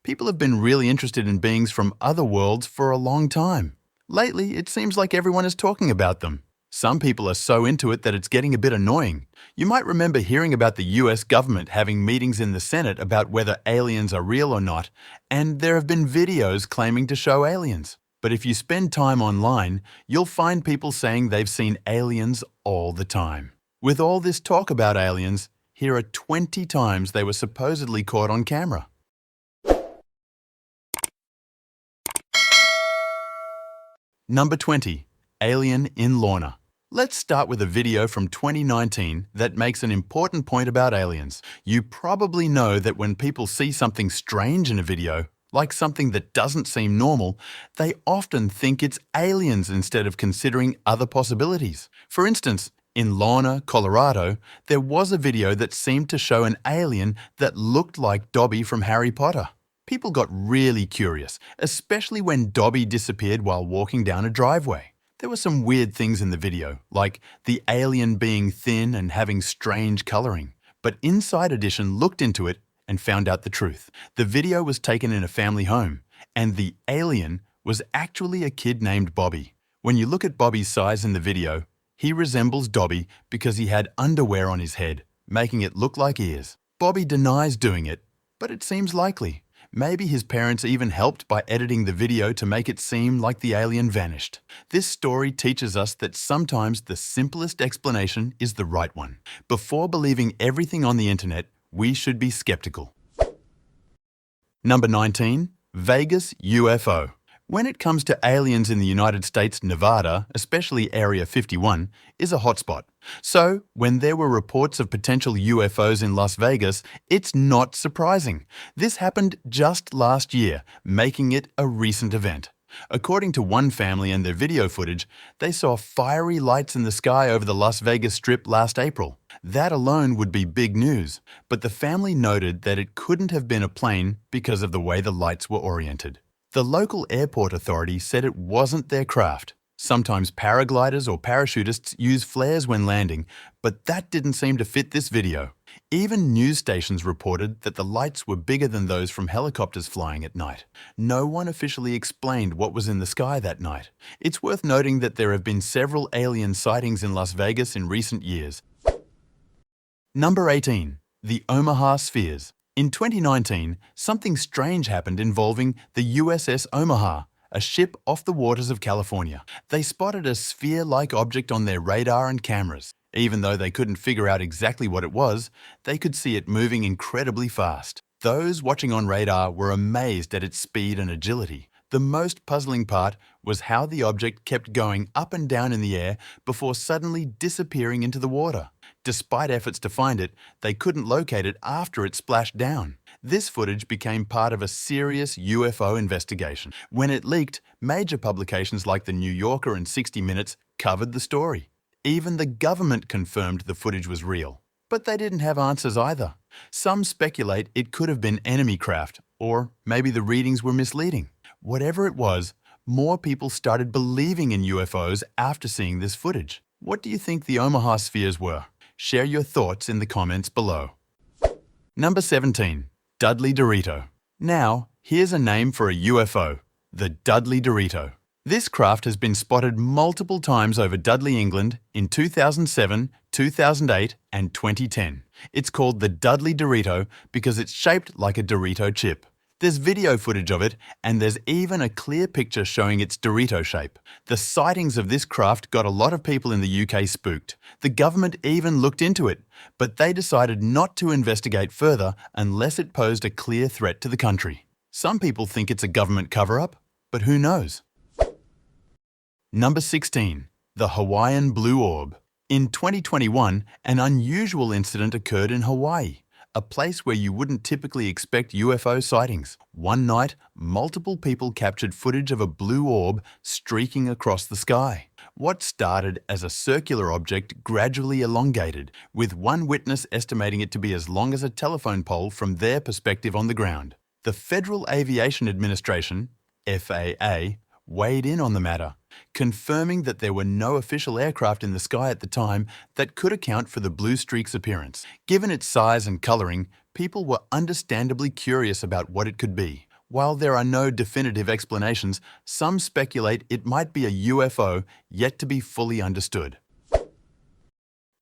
People have been really interested in beings from other worlds for a long time. Lately, it seems like everyone is talking about them. Some people are so into it that it's getting a bit annoying. You might remember hearing about the US government having meetings in the Senate about whether aliens are real or not, and there have been videos claiming to show aliens. But if you spend time online, you'll find people saying they've seen aliens all the time. With all this talk about aliens, here are 20 times they were supposedly caught on camera. Number 20. Alien in Lorna. Let's start with a video from 2019 that makes an important point about aliens. You probably know that when people see something strange in a video, like something that doesn't seem normal, they often think it's aliens instead of considering other possibilities. For instance, in Lorna, Colorado, there was a video that seemed to show an alien that looked like Dobby from Harry Potter. People got really curious, especially when Dobby disappeared while walking down a driveway. There were some weird things in the video, like the alien being thin and having strange coloring. But Inside Edition looked into it and found out the truth. The video was taken in a family home, and the alien was actually a kid named Bobby. When you look at Bobby's size in the video, he resembles Dobby because he had underwear on his head, making it look like ears. Bobby denies doing it, but it seems likely. Maybe his parents even helped by editing the video to make it seem like the alien vanished. This story teaches us that sometimes the simplest explanation is the right one. Before believing everything on the internet, we should be skeptical. Number 19. Vegas UFO. When it comes to aliens in the United States, Nevada, especially Area 51, is a hotspot. So, when there were reports of potential UFOs in Las Vegas, it's not surprising. This happened just last year, making it a recent event. According to one family and their video footage, they saw fiery lights in the sky over the Las Vegas Strip last April. That alone would be big news, but the family noted that it couldn't have been a plane because of the way the lights were oriented. The local airport authority said it wasn't their craft. Sometimes paragliders or parachutists use flares when landing, but that didn't seem to fit this video. Even news stations reported that the lights were bigger than those from helicopters flying at night. No one officially explained what was in the sky that night. It's worth noting that there have been several alien sightings in Las Vegas in recent years. Number 18. The Omaha Spheres. In 2019, something strange happened involving the USS Omaha, a ship off the waters of California. They spotted a sphere-like object on their radar and cameras. Even though they couldn't figure out exactly what it was, they could see it moving incredibly fast. Those watching on radar were amazed at its speed and agility. The most puzzling part was how the object kept going up and down in the air before suddenly disappearing into the water. Despite efforts to find it, they couldn't locate it after it splashed down. This footage became part of a serious UFO investigation. When it leaked, major publications like The New Yorker and 60 Minutes covered the story. Even the government confirmed the footage was real. But they didn't have answers either. Some speculate it could have been enemy craft, or maybe the readings were misleading. Whatever it was, more people started believing in UFOs after seeing this footage. What do you think the Omaha Spheres were? Share your thoughts in the comments below. Number 17. Dudley Dorito. Now, here's a name for a UFO, the Dudley Dorito. This craft has been spotted multiple times over Dudley, England in 2007, 2008 and 2010. It's called the Dudley Dorito because it's shaped like a Dorito chip. There's video footage of it, and there's even a clear picture showing its Dorito shape. The sightings of this craft got a lot of people in the UK spooked. The government even looked into it, but they decided not to investigate further unless it posed a clear threat to the country. Some people think it's a government cover-up, but who knows? Number 16. The Hawaiian Blue Orb. In 2021, an unusual incident occurred in Hawaii, a place where you wouldn't typically expect UFO sightings. One night, multiple people captured footage of a blue orb streaking across the sky. What started as a circular object gradually elongated, with one witness estimating it to be as long as a telephone pole from their perspective on the ground. The Federal Aviation Administration, FAA, weighed in on the matter, confirming that there were no official aircraft in the sky at the time that could account for the blue streak's appearance. Given its size and coloring, people were understandably curious about what it could be. While there are no definitive explanations, some speculate it might be a UFO yet to be fully understood.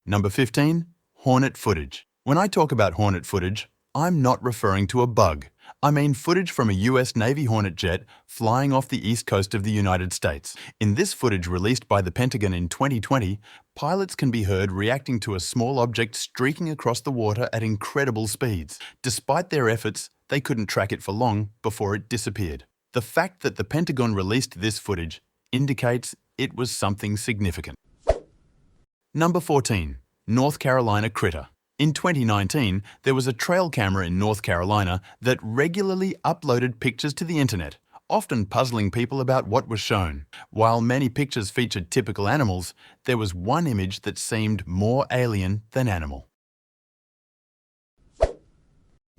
Number 15. Hornet footage. When I talk about Hornet footage, I'm not referring to a bug. I mean footage from a US Navy Hornet jet flying off the east coast of the United States. In this footage released by the Pentagon in 2020, pilots can be heard reacting to a small object streaking across the water at incredible speeds. Despite their efforts, they couldn't track it for long before it disappeared. The fact that the Pentagon released this footage indicates it was something significant. Number 14. North Carolina critter. In 2019, there was a trail camera in North Carolina that regularly uploaded pictures to the internet, often puzzling people about what was shown. While many pictures featured typical animals, there was one image that seemed more alien than animal.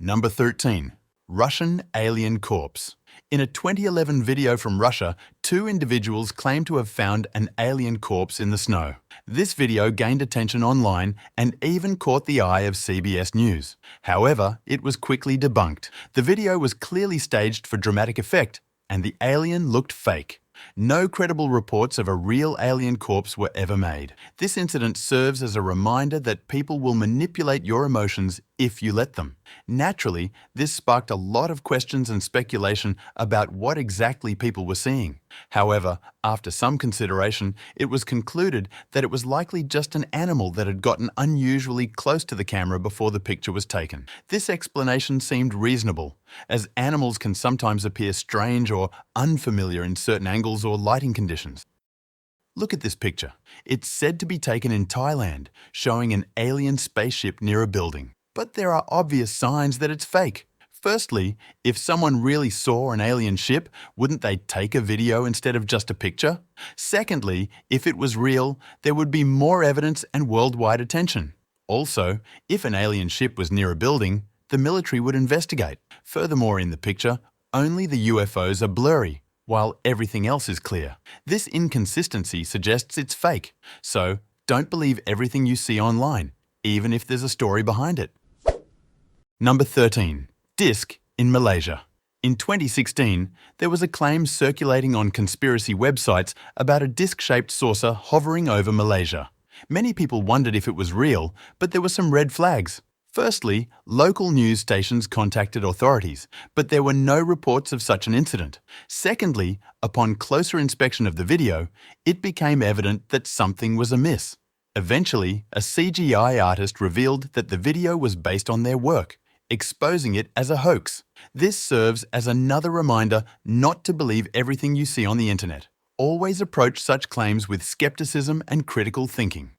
Number 13. Russian alien corpse. In a 2011 video from Russia, two individuals claimed to have found an alien corpse in the snow. This video gained attention online and even caught the eye of CBS News. However, it was quickly debunked. The video was clearly staged for dramatic effect, and the alien looked fake. No credible reports of a real alien corpse were ever made. This incident serves as a reminder that people will manipulate your emotions if you let them. Naturally, this sparked a lot of questions and speculation about what exactly people were seeing. However, after some consideration, it was concluded that it was likely just an animal that had gotten unusually close to the camera before the picture was taken. This explanation seemed reasonable, as animals can sometimes appear strange or unfamiliar in certain angles or lighting conditions. Look at this picture. It's said to be taken in Thailand, showing an alien spaceship near a building. But there are obvious signs that it's fake. Firstly, if someone really saw an alien ship, wouldn't they take a video instead of just a picture? Secondly, if it was real, there would be more evidence and worldwide attention. Also, if an alien ship was near a building, the military would investigate. Furthermore, in the picture, only the UFOs are blurry, while everything else is clear. This inconsistency suggests it's fake, so don't believe everything you see online, even if there's a story behind it. Number 13. Disc in Malaysia. In 2016, there was a claim circulating on conspiracy websites about a disc-shaped saucer hovering over Malaysia. Many people wondered if it was real, but there were some red flags. Firstly, local news stations contacted authorities, but there were no reports of such an incident. Secondly, upon closer inspection of the video, it became evident that something was amiss. Eventually, a CGI artist revealed that the video was based on their work, exposing it as a hoax. This serves as another reminder not to believe everything you see on the internet. Always approach such claims with skepticism and critical thinking.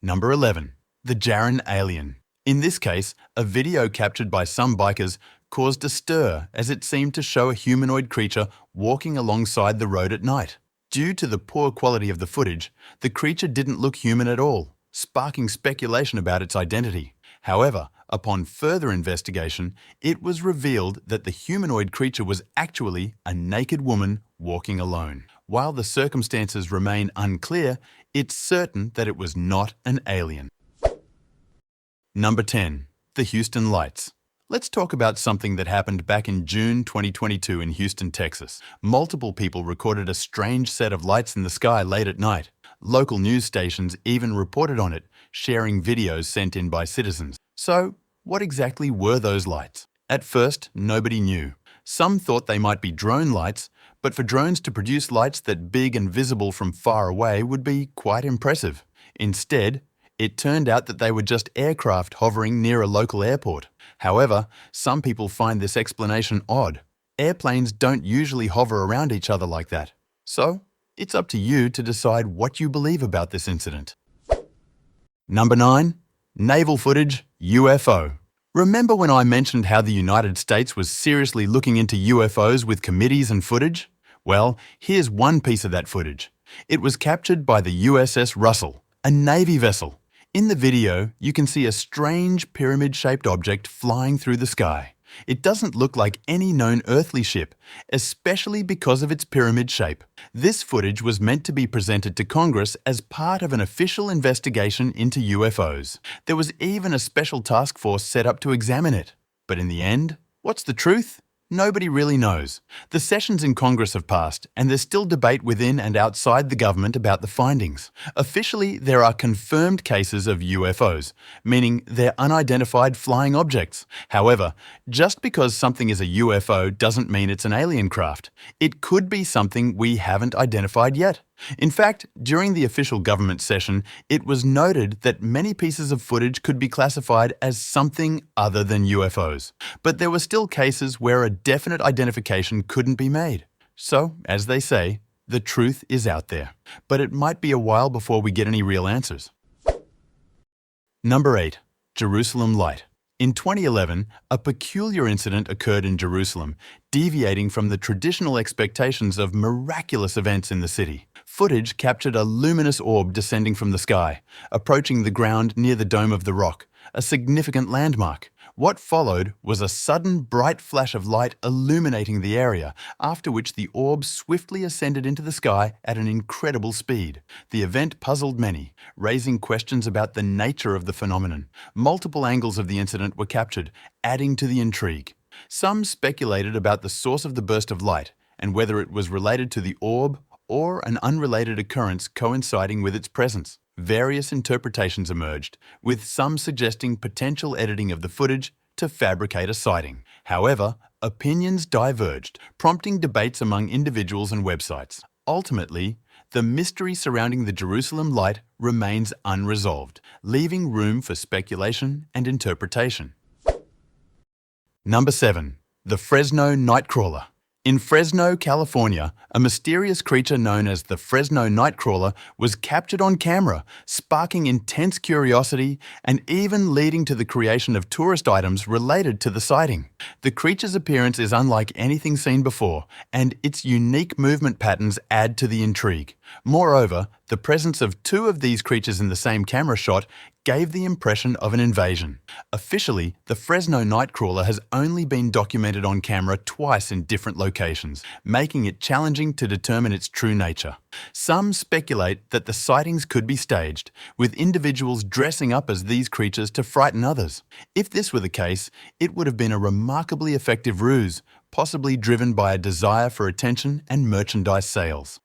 Number 11. The Jarin alien. In this case, a video captured by some bikers caused a stir as it seemed to show a humanoid creature walking alongside the road at night. Due to the poor quality of the footage, the creature didn't look human at all, sparking speculation about its identity. However, upon further investigation, it was revealed that the humanoid creature was actually a naked woman walking alone. While the circumstances remain unclear, it's certain that it was not an alien. Number 10. The Houston Lights. Let's talk about something that happened back in June 2022 in Houston, Texas. Multiple people recorded a strange set of lights in the sky late at night. Local news stations even reported on it, sharing videos sent in by citizens. So, what exactly were those lights? At first, nobody knew. Some thought they might be drone lights, but for drones to produce lights that big and visible from far away would be quite impressive. Instead, it turned out that they were just aircraft hovering near a local airport. However, some people find this explanation odd. Airplanes don't usually hover around each other like that. So, it's up to you to decide what you believe about this incident. Number 9. Naval footage, UFO. Remember when I mentioned how the United States was seriously looking into UFOs with committees and footage? Well, here's one piece of that footage. It was captured by the USS Russell, a Navy vessel. In the video, you can see a strange pyramid-shaped object flying through the sky. It doesn't look like any known earthly ship, especially because of its pyramid shape. This footage was meant to be presented to Congress as part of an official investigation into UFOs. There was even a special task force set up to examine it. But in the end, what's the truth? Nobody really knows. The sessions in Congress have passed, and there's still debate within and outside the government about the findings. Officially, there are confirmed cases of UFOs, meaning they're unidentified flying objects. However, just because something is a UFO doesn't mean it's an alien craft. It could be something we haven't identified yet. In fact, during the official government session, it was noted that many pieces of footage could be classified as something other than UFOs. But there were still cases where a definite identification couldn't be made. So, as they say, the truth is out there. But it might be a while before we get any real answers. Number 8. Jerusalem Light. In 2011, a peculiar incident occurred in Jerusalem, deviating from the traditional expectations of miraculous events in the city. Footage captured a luminous orb descending from the sky, approaching the ground near the Dome of the Rock, a significant landmark. What followed was a sudden bright flash of light illuminating the area, after which the orb swiftly ascended into the sky at an incredible speed. The event puzzled many, raising questions about the nature of the phenomenon. Multiple angles of the incident were captured, adding to the intrigue. Some speculated about the source of the burst of light and whether it was related to the orb or an unrelated occurrence coinciding with its presence. Various interpretations emerged, with some suggesting potential editing of the footage to fabricate a sighting. However, opinions diverged, prompting debates among individuals and websites. Ultimately, the mystery surrounding the Jerusalem Light remains unresolved, leaving room for speculation and interpretation. Number 7. The Fresno Nightcrawler. In Fresno, California, a mysterious creature known as the Fresno Nightcrawler was captured on camera, sparking intense curiosity and even leading to the creation of tourist items related to the sighting. The creature's appearance is unlike anything seen before, and its unique movement patterns add to the intrigue. Moreover, the presence of two of these creatures in the same camera shot gave the impression of an invasion. Officially, the Fresno Nightcrawler has only been documented on camera twice in different locations, making it challenging to determine its true nature. Some speculate that the sightings could be staged, with individuals dressing up as these creatures to frighten others. If this were the case, it would have been a remarkably effective ruse, possibly driven by a desire for attention and merchandise sales.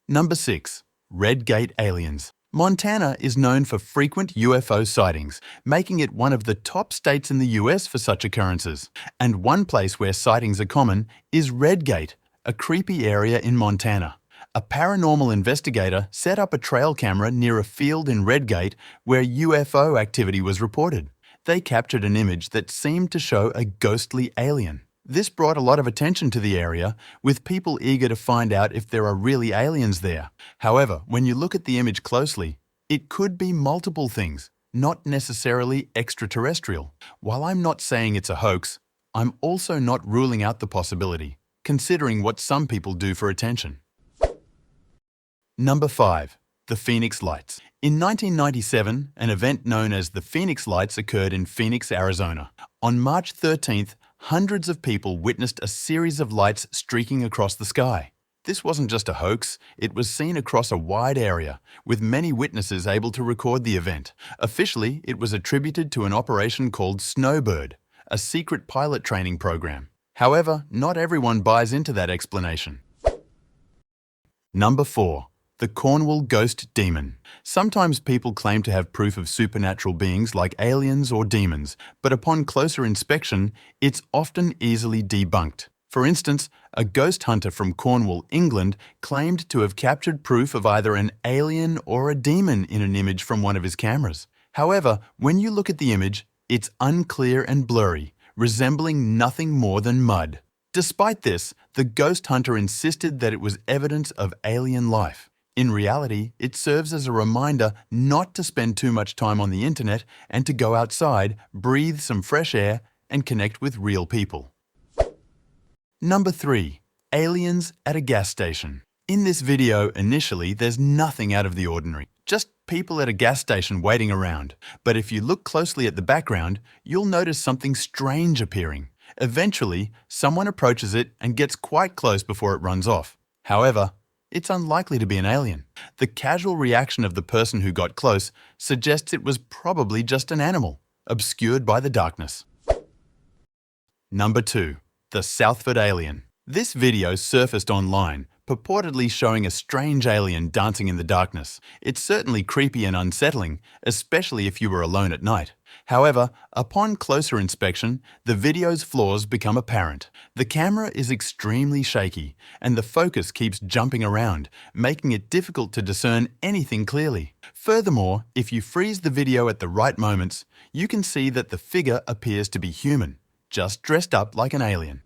Number 6. Red Gate Aliens. Montana is known for frequent UFO sightings, making it one of the top states in the US for such occurrences. And one place where sightings are common is Red Gate, a creepy area in Montana. A paranormal investigator set up a trail camera near a field in Red Gate where UFO activity was reported. They captured an image that seemed to show a ghostly alien. This brought a lot of attention to the area, with people eager to find out if there are really aliens there. However, when you look at the image closely, it could be multiple things, not necessarily extraterrestrial. While I'm not saying it's a hoax, I'm also not ruling out the possibility, considering what some people do for attention. Number 5. The Phoenix Lights. In 1997, an event known as the Phoenix Lights occurred in Phoenix, Arizona. On March 13th, hundreds of people witnessed a series of lights streaking across the sky. This wasn't just a hoax, it was seen across a wide area, with many witnesses able to record the event. Officially, it was attributed to an operation called Snowbird, a secret pilot training program. However, not everyone buys into that explanation. Number 4. The Cornwall Ghost Demon. Sometimes people claim to have proof of supernatural beings like aliens or demons, but upon closer inspection, it's often easily debunked. For instance, a ghost hunter from Cornwall, England, claimed to have captured proof of either an alien or a demon in an image from one of his cameras. However, when you look at the image, it's unclear and blurry, resembling nothing more than mud. Despite this, the ghost hunter insisted that it was evidence of alien life. In reality, it serves as a reminder not to spend too much time on the internet and to go outside, breathe some fresh air, and connect with real people. Number 3. Aliens at a gas station. In this video, initially, there's nothing out of the ordinary, just people at a gas station waiting around. But if you look closely at the background, you'll notice something strange appearing. Eventually, someone approaches it and gets quite close before it runs off. However, it's unlikely to be an alien. The casual reaction of the person who got close suggests it was probably just an animal, obscured by the darkness. Number 2. The Southford Alien. This video surfaced online, purportedly showing a strange alien dancing in the darkness. It's certainly creepy and unsettling, especially if you were alone at night. However, upon closer inspection, the video's flaws become apparent. The camera is extremely shaky, and the focus keeps jumping around, making it difficult to discern anything clearly. Furthermore, if you freeze the video at the right moments, you can see that the figure appears to be human, just dressed up like an alien.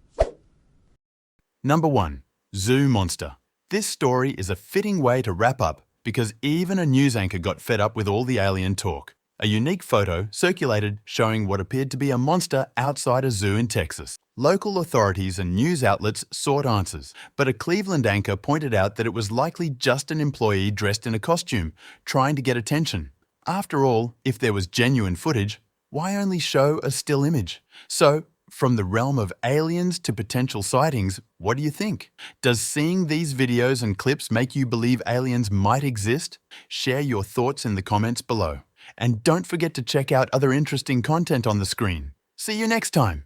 Number 1. Zoo Monster. This story is a fitting way to wrap up because even a news anchor got fed up with all the alien talk. A unique photo circulated showing what appeared to be a monster outside a zoo in Texas. Local authorities and news outlets sought answers, but a Cleveland anchor pointed out that it was likely just an employee dressed in a costume, trying to get attention. After all, if there was genuine footage, why only show a still image? So, from the realm of aliens to potential sightings, what do you think? Does seeing these videos and clips make you believe aliens might exist? Share your thoughts in the comments below. And don't forget to check out other interesting content on the screen. See you next time!